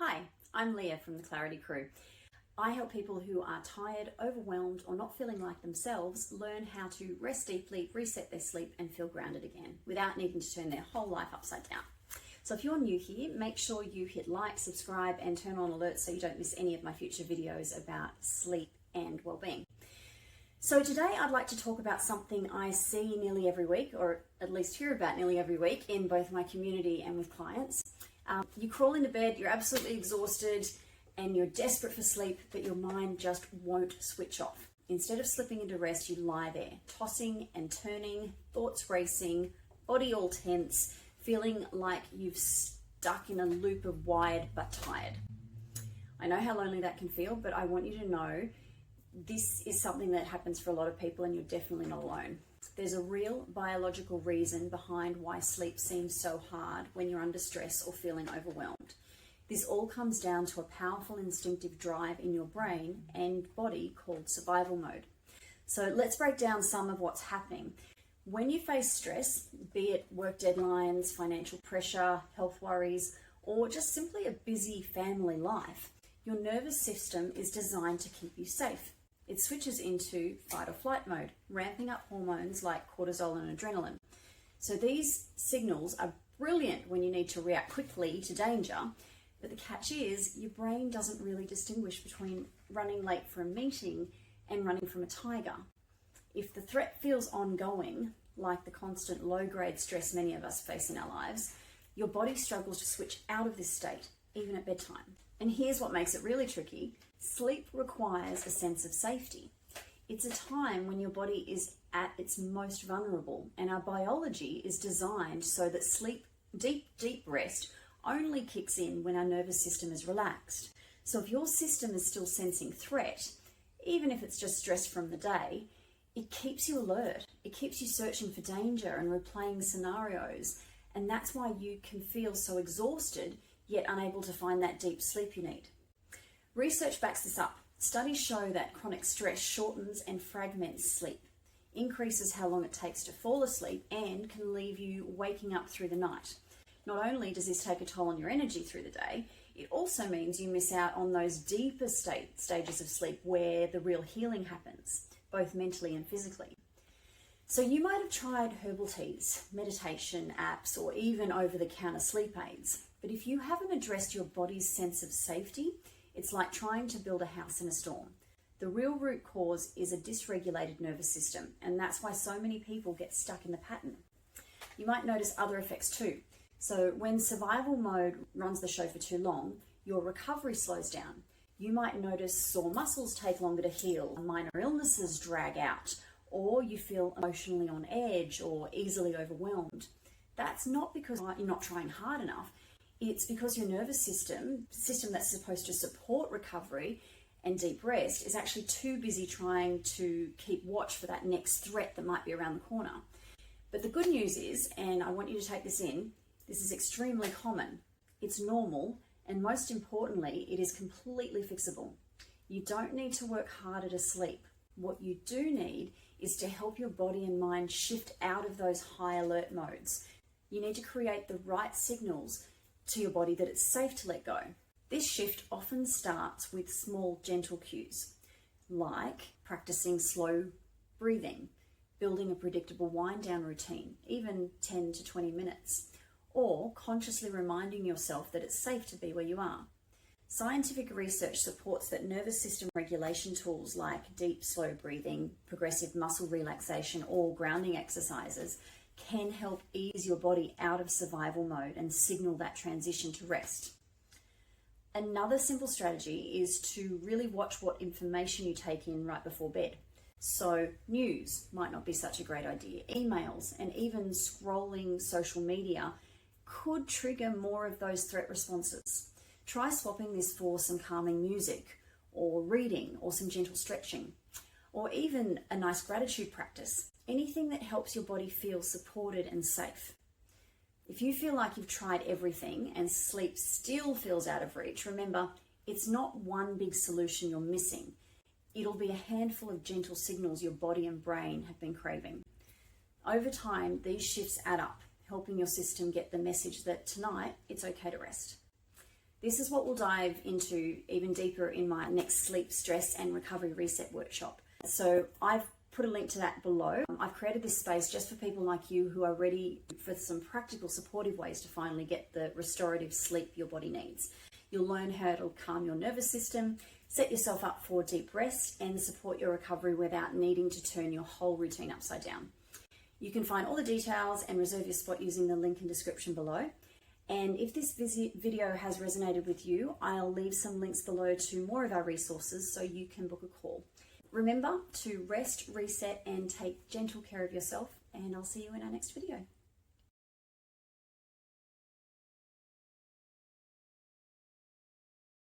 Hi, I'm Leah from the Clarity Crew. I help people who are tired, overwhelmed, or not feeling like themselves learn how to rest deeply, reset their sleep, and feel grounded again without needing to turn their whole life upside down. So if you're new here, make sure you hit like, subscribe, and turn on alerts so you don't miss any of my future videos about sleep and well-being. So today I'd like to talk about something I see nearly every week, or at least hear about nearly every week in both my community and with clients. You crawl into bed, you're absolutely exhausted, and you're desperate for sleep, but your mind just won't switch off. Instead of slipping into rest, you lie there, tossing and turning, thoughts racing, body all tense, feeling like you've stuck in a loop of wired but tired. I know how lonely that can feel, but I want you to know this is something that happens for a lot of people, and you're definitely not alone. There's a real biological reason behind why sleep seems so hard when you're under stress or feeling overwhelmed. This all comes down to a powerful instinctive drive in your brain and body called survival mode. So let's break down some of what's happening. When you face stress, be it work deadlines, financial pressure, health worries, or just simply a busy family life, your nervous system is designed to keep you safe. It switches into fight or flight mode, ramping up hormones like cortisol and adrenaline. So these signals are brilliant when you need to react quickly to danger, but the catch is your brain doesn't really distinguish between running late for a meeting and running from a tiger. If the threat feels ongoing, like the constant low-grade stress many of us face in our lives, your body struggles to switch out of this state, even at bedtime. And here's what makes it really tricky. Sleep requires a sense of safety. It's a time when your body is at its most vulnerable, and our biology is designed so that sleep, deep rest, only kicks in when our nervous system is relaxed. So if your system is still sensing threat, even if it's just stress from the day, it keeps you alert. It keeps you searching for danger and replaying scenarios, and that's why you can feel so exhausted yet unable to find that deep sleep you need. Research backs this up. Studies show that chronic stress shortens and fragments sleep, increases how long it takes to fall asleep, and can leave you waking up through the night. Not only does this take a toll on your energy through the day, it also means you miss out on those deeper stages of sleep where the real healing happens, both mentally and physically. So you might have tried herbal teas, meditation apps, or even over-the-counter sleep aids. But if you haven't addressed your body's sense of safety, it's like trying to build a house in a storm. The real root cause is a dysregulated nervous system, and that's why so many people get stuck in the pattern. You might notice other effects too. So when survival mode runs the show for too long, your recovery slows down. You might notice sore muscles take longer to heal, minor illnesses drag out, or you feel emotionally on edge or easily overwhelmed. That's not because you're not trying hard enough. It's because your nervous system that's supposed to support recovery and deep rest, is actually too busy trying to keep watch for that next threat that might be around the corner. But the good news is, and I want you to take this in, this is extremely common. It's normal, and most importantly, it is completely fixable. You don't need to work harder to sleep. What you do need is to help your body and mind shift out of those high alert modes. You need to create the right signals to your body that it's safe to let go. This shift often starts with small, gentle cues, like practicing slow breathing, building a predictable wind-down routine, even 10 to 20 minutes, or consciously reminding yourself that it's safe to be where you are. Scientific research supports that nervous system regulation tools like deep, slow breathing, progressive muscle relaxation, or grounding exercises can help ease your body out of survival mode and signal that transition to rest. Another simple strategy is to really watch what information you take in right before bed. So news might not be such a great idea. Emails and even scrolling social media could trigger more of those threat responses. Try swapping this for some calming music, or reading, or some gentle stretching, or even a nice gratitude practice. Anything that helps your body feel supported and safe. If you feel like you've tried everything and sleep still feels out of reach, remember, it's not one big solution you're missing. It'll be a handful of gentle signals your body and brain have been craving. Over time, these shifts add up, helping your system get the message that tonight it's okay to rest. This is what we'll dive into even deeper in my next sleep, stress and recovery reset workshop. So I've put a link to that below. I've created this space just for people like you who are ready for some practical supportive ways to finally get the restorative sleep your body needs. You'll learn how to calm your nervous system, set yourself up for deep rest and support your recovery without needing to turn your whole routine upside down. You can find all the details and reserve your spot using the link in description below. And if this video has resonated with you, I'll leave some links below to more of our resources so you can book a call. Remember to rest, reset, and take gentle care of yourself, and I'll see you in our next video.